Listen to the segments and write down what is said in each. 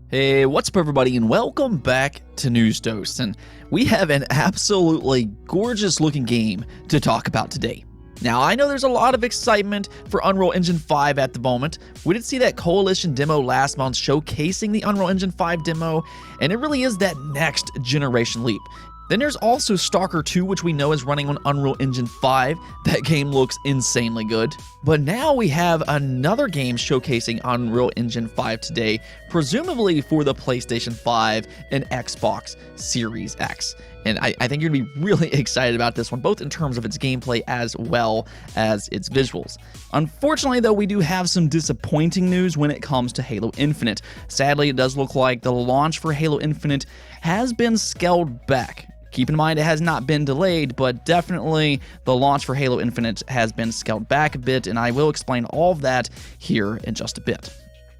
Hey, what's up everybody, and welcome back to News Dose, and we have an absolutely gorgeous looking game to talk about today. Now, I know there's a lot of excitement for Unreal Engine 5 at the moment. We did see that Coalition demo last month showcasing the Unreal Engine 5 demo, and it really is that next generation leap. Then there's also Stalker 2, which we know is running on Unreal Engine 5. That game looks insanely good. But now we have another game showcasing Unreal Engine 5 today, presumably for the PlayStation 5 and Xbox Series X. And I think you're going to be really excited about this one, both in terms of its gameplay as well as its visuals. Unfortunately, though, we do have some disappointing news when it comes to Halo Infinite. Sadly, it does look like the launch for Halo Infinite has been scaled back. Keep in mind, it has not been delayed, but definitely the launch for Halo Infinite has been scaled back a bit, and I will explain all of that here in just a bit.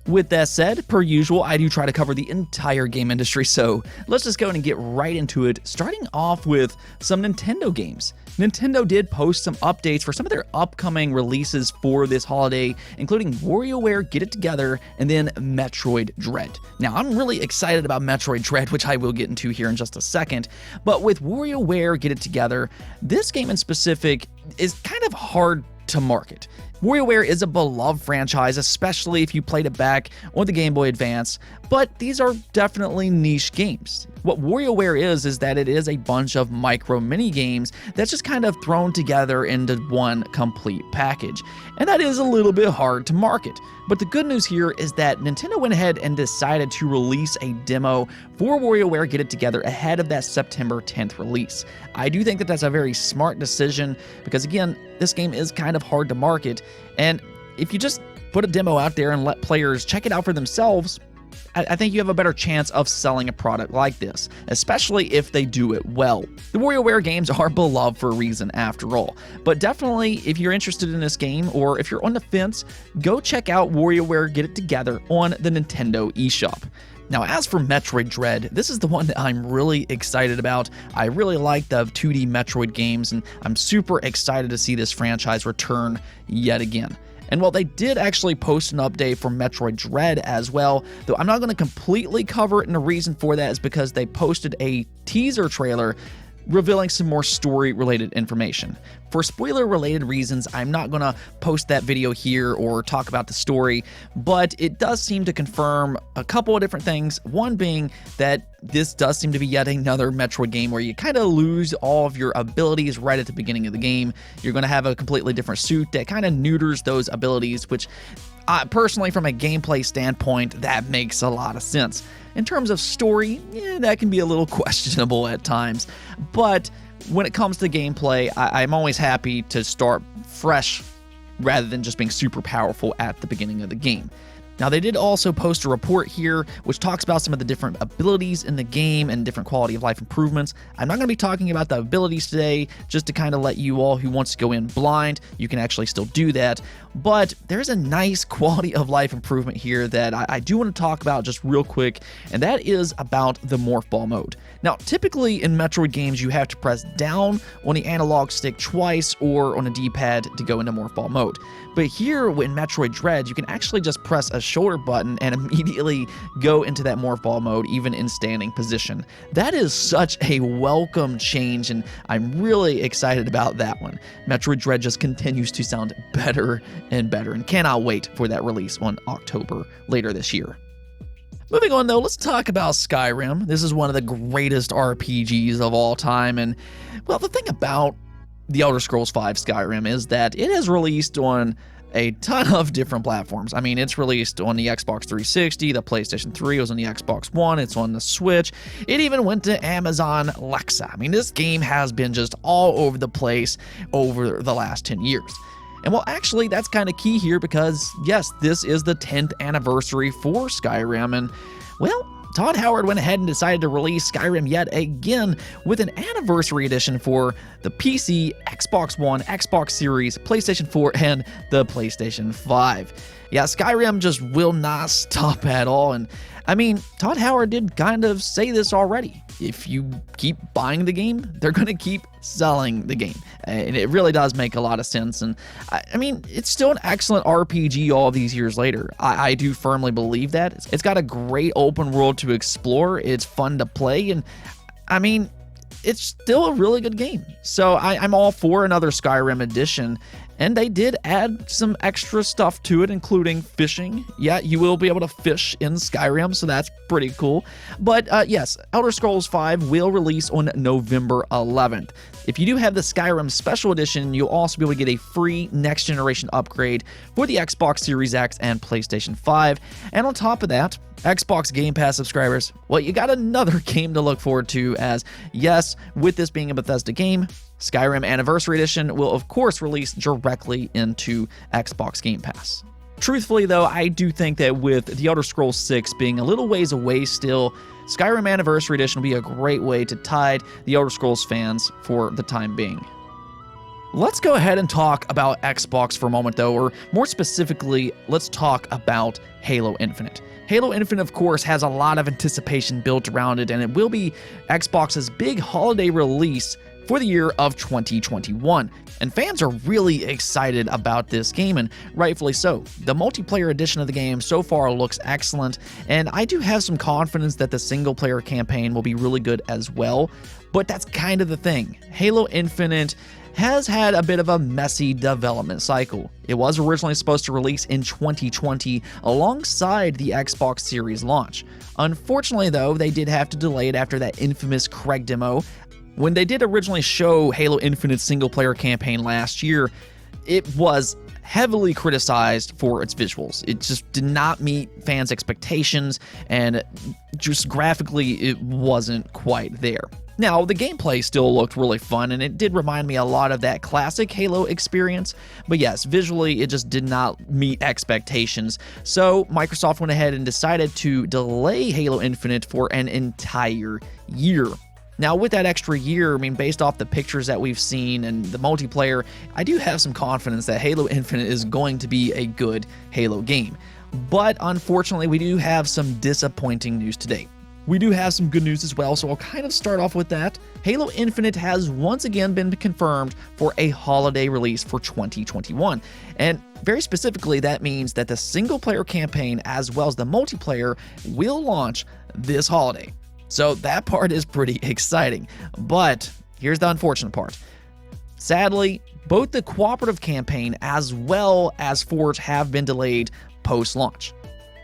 With that said, per usual, I do try to cover the entire game industry, so let's just go and get right into it, starting off with some Nintendo games. Nintendo did post some updates for some of their upcoming releases for this holiday, including WarioWare Get It Together and then Metroid Dread. Now, I'm really excited about Metroid Dread, which I will get into here in just a second, but with WarioWare Get It Together, this game in specific is kind of hard to market. WarioWare is a beloved franchise, especially if you played it back on the Game Boy Advance, but these are definitely niche games. What WarioWare is that it is a bunch of micro mini games that's just kind of thrown together into one complete package, and that is a little bit hard to market. But the good news here is that Nintendo went ahead and decided to release a demo for WarioWare Get It Together ahead of that September 10th release. I do think that that's a very smart decision because, again, this game is kind of hard to market, and if you just put a demo out there and let players check it out for themselves, I think you have a better chance of selling a product like this, especially if they do it well. The WarioWare games are beloved for a reason after all, but definitely if you're interested in this game or if you're on the fence, go check out WarioWare Get It Together on the Nintendo eShop. Now, as for Metroid Dread, this is the one that I'm really excited about. I really like the 2D Metroid games, and I'm super excited to see this franchise return yet again. And while they did actually post an update for Metroid Dread as well, though I'm not going to completely cover it, and the reason for that is because they posted a teaser trailer revealing some more story-related information. For spoiler-related reasons, I'm not going to post that video here or talk about the story, but it does seem to confirm a couple of different things. One being that this does seem to be yet another Metroid game where you kind of lose all of your abilities right at the beginning of the game. You're going to have a completely different suit that kind of neuters those abilities, which personally, from a gameplay standpoint, that makes a lot of sense. In terms of story, that can be a little questionable at times, but when it comes to gameplay, I'm always happy to start fresh rather than just being super powerful at the beginning of the game. Now, they did also post a report here which talks about some of the different abilities in the game and different quality of life improvements. I'm not going to be talking about the abilities today, just to kind of let you all who wants to go in blind, you can actually still do that. But there's a nice quality of life improvement here that I do want to talk about just real quick, and that is about the Morph Ball mode. Now, typically in Metroid games, you have to press down on the analog stick twice or on a D-pad to go into Morph Ball mode. But here in Metroid Dread, you can actually just press a shoulder button and immediately go into that Morph Ball mode, even in standing position. That is such a welcome change, and I'm really excited about that one. Metroid Dread just continues to sound better and better, and cannot wait for that release on October later this year. Moving on though, let's talk about Skyrim. This is one of the greatest RPGs of all time, and well, the thing about The Elder Scrolls V Skyrim is that it has released on a ton of different platforms. I mean, it's released on the Xbox 360, the PlayStation 3, it was on the Xbox One, it's on the Switch, it even went to Amazon Alexa. I mean, this game has been just all over the place over the last 10 years. And well, actually, that's kind of key here because, yes, this is the 10th anniversary for Skyrim, and, well, Todd Howard went ahead and decided to release Skyrim yet again with an anniversary edition for the PC, Xbox One, Xbox Series, PlayStation 4, and the PlayStation 5. Yeah, Skyrim just will not stop at all, and I mean, Todd Howard did kind of say this already. if you keep buying the game, they're going to keep selling the game. And it really does make a lot of sense. And I mean, it's still an excellent RPG all these years later. I do firmly believe that. It's got a great open world to explore. It's fun to play. And I mean, it's still a really good game. So I'm all for another Skyrim edition. And they did add some extra stuff to it, including fishing. Yeah, you will be able to fish in Skyrim, so that's pretty cool. But yes, Elder Scrolls V will release on November 11th. If you do have the Skyrim Special Edition, you'll also be able to get a free next-generation upgrade for the Xbox Series X and PlayStation 5. And on top of that, Xbox Game Pass subscribers, well, you got another game to look forward to, as yes, with this being a Bethesda game, Skyrim Anniversary Edition will of course release directly into Xbox Game Pass. Truthfully though, I do think that with The Elder Scrolls 6 being a little ways away still, Skyrim Anniversary Edition will be a great way to tide the Elder Scrolls fans for the time being. Let's go ahead and talk about Xbox for a moment though, or more specifically, let's talk about Halo Infinite. Halo Infinite, of course, has a lot of anticipation built around it, and it will be Xbox's big holiday release for the year of 2021. And fans are really excited about this game, and rightfully so. The multiplayer edition of the game so far looks excellent, and I do have some confidence that the single-player campaign will be really good as well, but that's kind of the thing. Halo Infinite has had a bit of a messy development cycle. It was originally supposed to release in 2020 alongside the Xbox Series launch. Unfortunately though, they did have to delay it after that infamous Craig demo. When they did originally show Halo Infinite's single-player campaign last year, it was heavily criticized for its visuals. It just did not meet fans' expectations, and just graphically, it wasn't quite there. Now, the gameplay still looked really fun, and it did remind me a lot of that classic Halo experience, but yes, visually, it just did not meet expectations. So, Microsoft went ahead and decided to delay Halo Infinite for an entire year. Now, with that extra year, I mean, based off the pictures that we've seen and the multiplayer, I do have some confidence that Halo Infinite is going to be a good Halo game. But unfortunately, we do have some disappointing news today. We do have some good news as well, so I'll kind of start off with that. Halo Infinite has once again been confirmed for a holiday release for 2021. And very specifically, that means that the single-player campaign as well as the multiplayer will launch this holiday. So that part is pretty exciting. But here's the unfortunate part. Sadly, both the cooperative campaign as well as Forge have been delayed post-launch.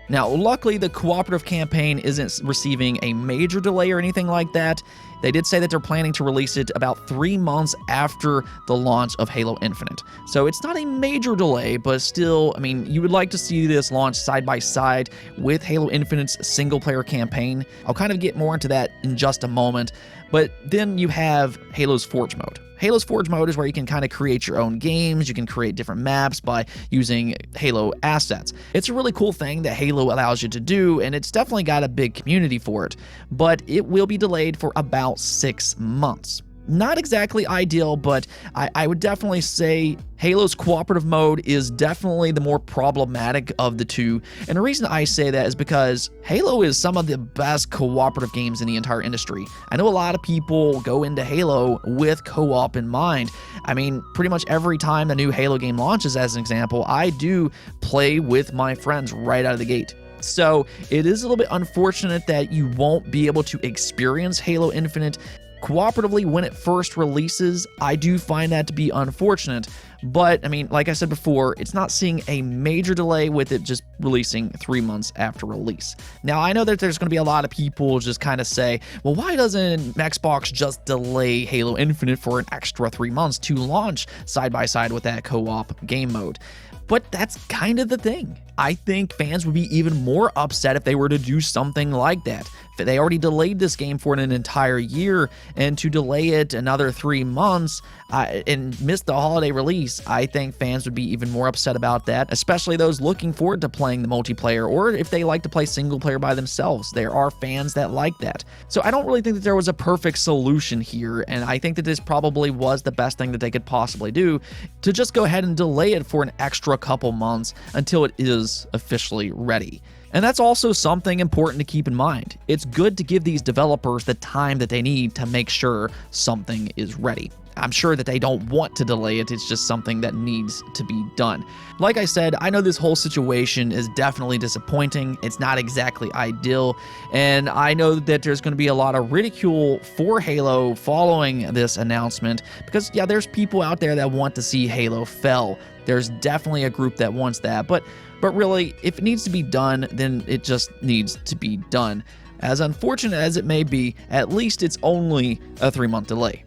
Now, luckily, the cooperative campaign isn't receiving a major delay or anything like that. They did say that they're planning to release it about 3 months after the launch of Halo Infinite. So it's not a major delay, but still, I mean, you would like to see this launch side by side with Halo Infinite's single-player campaign. I'll kind of get more into that in just a moment. But then you have Halo's Forge mode. Halo's Forge mode is where you can kind of create your own games, you can create different maps by using Halo assets. It's a really cool thing that Halo allows you to do, and it's definitely got a big community for it, but it will be delayed for about 6 months. Not exactly ideal, but I would definitely say Halo's cooperative mode is definitely the more problematic of the two. And the reason I say that is because Halo is some of the best cooperative games in the entire industry. I know a lot of people go into Halo with co-op in mind. I mean, pretty much every time a new Halo game launches, as an example, I do play with my friends right out of the gate. So it is a little bit unfortunate that you won't be able to experience Halo Infinite cooperatively when it first releases. I do find that to be unfortunate, but I mean, like I said before, it's not seeing a major delay with it just releasing 3 months after release. Now, I know that there's going to be a lot of people just kind of say, well, why doesn't Xbox just delay Halo Infinite for an extra 3 months to launch side by side with that co-op game mode? But that's kind of the thing. I think fans would be even more upset if they were to do something like that. They already delayed this game for an entire year, and to delay it another 3 months and miss the holiday release, I think fans would be even more upset about that, especially those looking forward to playing the multiplayer, or if they like to play single player by themselves. There are fans that like that. So I don't really think that there was a perfect solution here, and I think that this probably was the best thing that they could possibly do, to just go ahead and delay it for an extra couple months until it is officially ready. And that's also something important to keep in mind. It's good to give these developers the time that they need to make sure something is ready. I'm sure that they don't want to delay it, it's just something that needs to be done. Like I said, I know this whole situation is definitely disappointing, it's not exactly ideal, and I know that there's going to be a lot of ridicule for Halo following this announcement, because yeah, there's people out there that want to see Halo fail. There's definitely a group that wants that, but really, if it needs to be done, then it just needs to be done. As unfortunate as it may be, at least it's only a 3-month delay.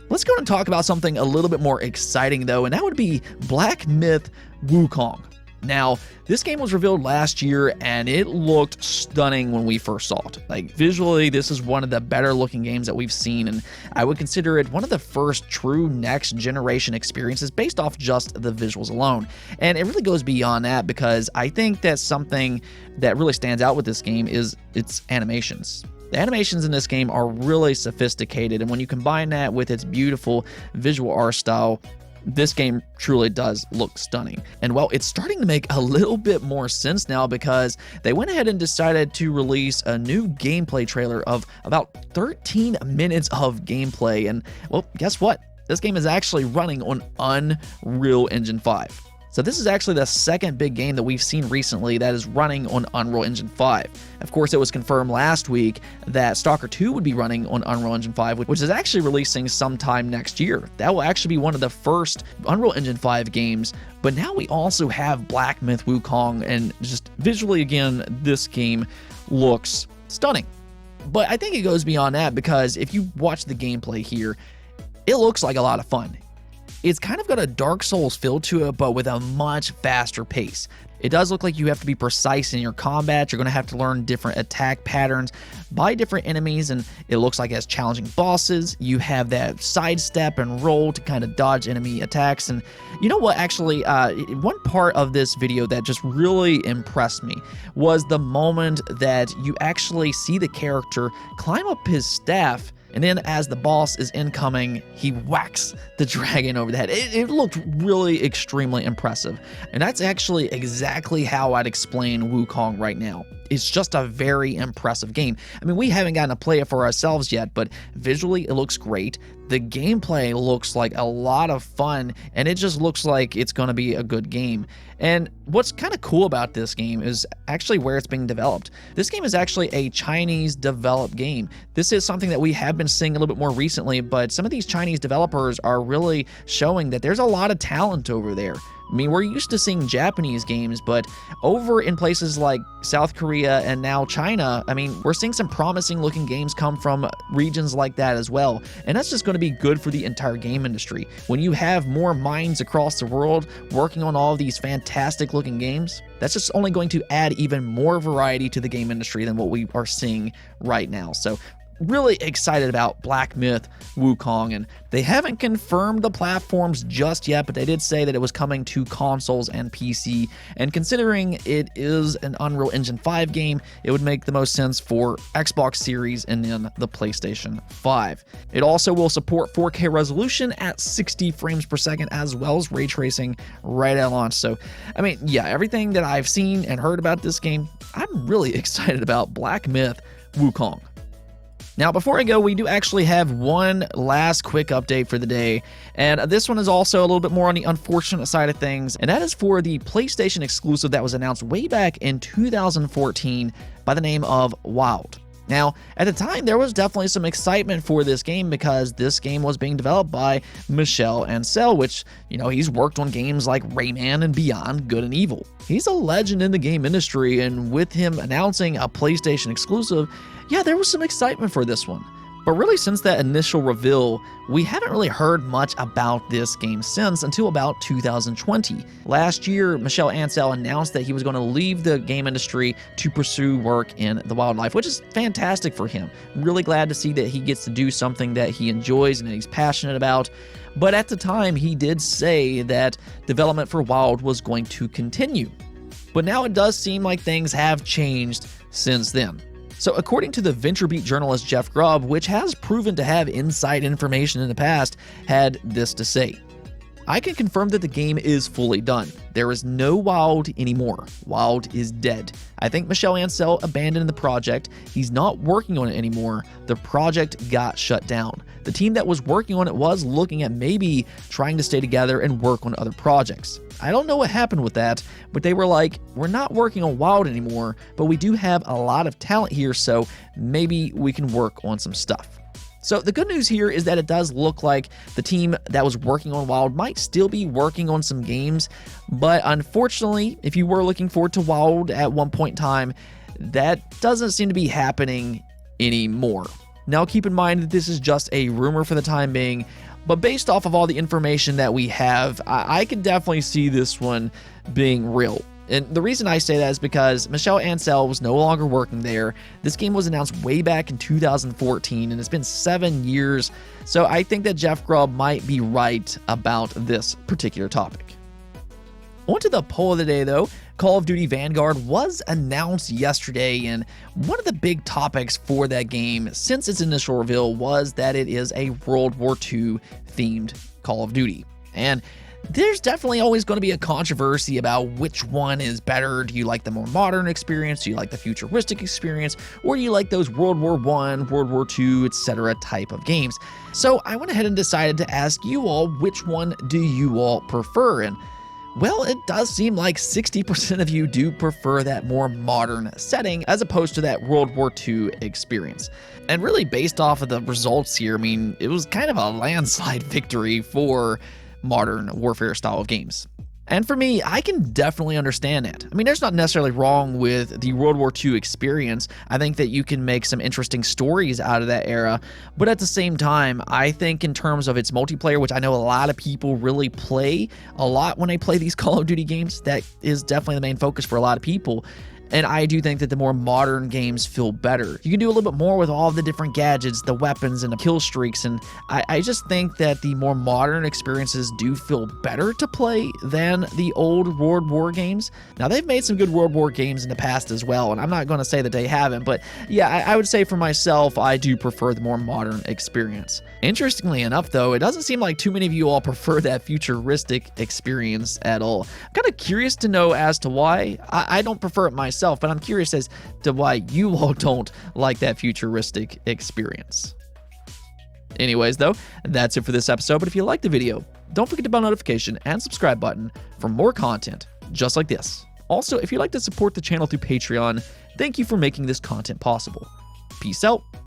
Let's go and talk about something a little bit more exciting though, and that would be Black Myth Wukong. Now, this game was revealed last year and it looked stunning when we first saw it. Like visually, this is one of the better looking games that we've seen, and I would consider it one of the first true next generation experiences based off just the visuals alone. And it really goes beyond that, because I think that something that really stands out with this game is its animations. The animations in this game are really sophisticated, and when you combine that with its beautiful visual art style, this game truly does look stunning. And well, it's starting to make a little bit more sense now, because they went ahead and decided to release a new gameplay trailer of about 13 minutes of gameplay. And well, guess what? This game is actually running on Unreal Engine 5. So this is actually the second big game that we've seen recently that is running on Unreal Engine 5. Of course, it was confirmed last week that Stalker 2 would be running on Unreal Engine 5, which is actually releasing sometime next year. That will actually be one of the first Unreal Engine 5 games, but now we also have Black Myth Wukong, and just visually again, this game looks stunning. But I think it goes beyond that, because if you watch the gameplay here, it looks like a lot of fun. It's kind of got a Dark Souls feel to it, but with a much faster pace. It does look like you have to be precise in your combat. You're going to have to learn different attack patterns by different enemies, and it looks like it has challenging bosses. You have that sidestep and roll to kind of dodge enemy attacks. And you know what, actually, one part of this video that just really impressed me was the moment that you actually see the character climb up his staff, and then as the boss is incoming, he whacks the dragon over the head. It looked really extremely impressive. And that's actually exactly how I'd explain Wukong right now. It's just a very impressive game. I mean, we haven't gotten to play it for ourselves yet, but visually it looks great. The gameplay looks like a lot of fun, and it just looks like it's going to be a good game. And what's kind of cool about this game is actually where it's being developed. This game is actually a Chinese developed game. This is something that we have been seeing a little bit more recently, but some of these Chinese developers are really showing that there's a lot of talent over there. I mean, we're used to seeing Japanese games, but over in places like South Korea and now China, I mean, we're seeing some promising looking games come from regions like that as well. And that's just going to be good for the entire game industry. When you have more minds across the world working on all of these fantastic looking games, that's just only going to add even more variety to the game industry than what we are seeing right now. So really excited about Black Myth Wukong, and they haven't confirmed the platforms just yet, but they did say that it was coming to consoles and PC, and considering it is an Unreal Engine 5 game, it would make the most sense for Xbox Series and then the PlayStation 5. It also will support 4K resolution at 60 frames per second, as well as ray tracing right at launch. So, I mean, yeah, everything that I've seen and heard about this game, I'm really excited about Black Myth Wukong. Now, before I go, we do actually have one last quick update for the day, and this one is also a little bit more on the unfortunate side of things, and that is for the PlayStation exclusive that was announced way back in 2014 by the name of Wild. Now, at the time, there was definitely some excitement for this game because this game was being developed by Michel Ancel, which, you know, he's worked on games like Rayman and Beyond Good and Evil. He's a legend in the game industry, and with him announcing a PlayStation exclusive, yeah, there was some excitement for this one. But really, since that initial reveal, we haven't really heard much about this game since until about 2020. Last year, Michel Ancel announced that he was going to leave the game industry to pursue work in the wildlife, which is fantastic for him. I'm really glad to see that he gets to do something that he enjoys and that he's passionate about. But at the time, he did say that development for Wild was going to continue. But now it does seem like things have changed since then. So according to the VentureBeat journalist Jeff Grubb, which has proven to have inside information in the past, had this to say. I can confirm that the game is fully done. There is no WoW anymore. WoW is dead. I think Michel Ancel abandoned the project. He's not working on it anymore. The project got shut down. The team that was working on it was looking at maybe trying to stay together and work on other projects. I don't know what happened with that, but they were like, we're not working on WoW anymore, but we do have a lot of talent here, so maybe we can work on some stuff. So the good news here is that it does look like the team that was working on WoW might still be working on some games, but unfortunately, if you were looking forward to WoW at one point in time, that doesn't seem to be happening anymore. Now keep in mind that this is just a rumor for the time being, but based off of all the information that we have, I can definitely see this one being real. And the reason I say that is because Michel Ancel was no longer working there. This game was announced way back in 2014, and it's been 7 years. So I think that Jeff Grubb might be right about this particular topic. On to the poll of the day, though. Call of Duty Vanguard was announced yesterday, and one of the big topics for that game since its initial reveal was that it is a World War II themed Call of Duty. And there's definitely always going to be a controversy about which one is better. Do you like the more modern experience? Do you like the futuristic experience? Or do you like those World War I, World War II, etc. type of games? So I went ahead and decided to ask you all, which one do you all prefer? And well, it does seem like 60% of you do prefer that more modern setting as opposed to that World War II experience. And really based off of the results here, I mean, it was kind of a landslide victory for modern warfare style of games. And for me, I can definitely understand that. I mean, there's not necessarily wrong with the World War II experience. I think that you can make some interesting stories out of that era. But at the same time, I think in terms of its multiplayer, which I know a lot of people really play a lot when they play these Call of Duty games, that is definitely the main focus for a lot of people. And I do think that the more modern games feel better. You can do a little bit more with all the different gadgets, the weapons, and the kill streaks. And I just think that the more modern experiences do feel better to play than the old World War games. Now, they've made some good World War games in the past as well, and I'm not going to say that they haven't. But yeah, I would say for myself, I do prefer the more modern experience. Interestingly enough, though, it doesn't seem like too many of you all prefer that futuristic experience at all. I'm kind of curious to know as to why. I don't prefer it myself, but I'm curious as to why you all don't like that futuristic experience. Anyways, though, that's it for this episode. But if you liked the video, don't forget the bell notification and subscribe button for more content just like this. Also, if you'd like to support the channel through Patreon, thank you for making this content possible. Peace out.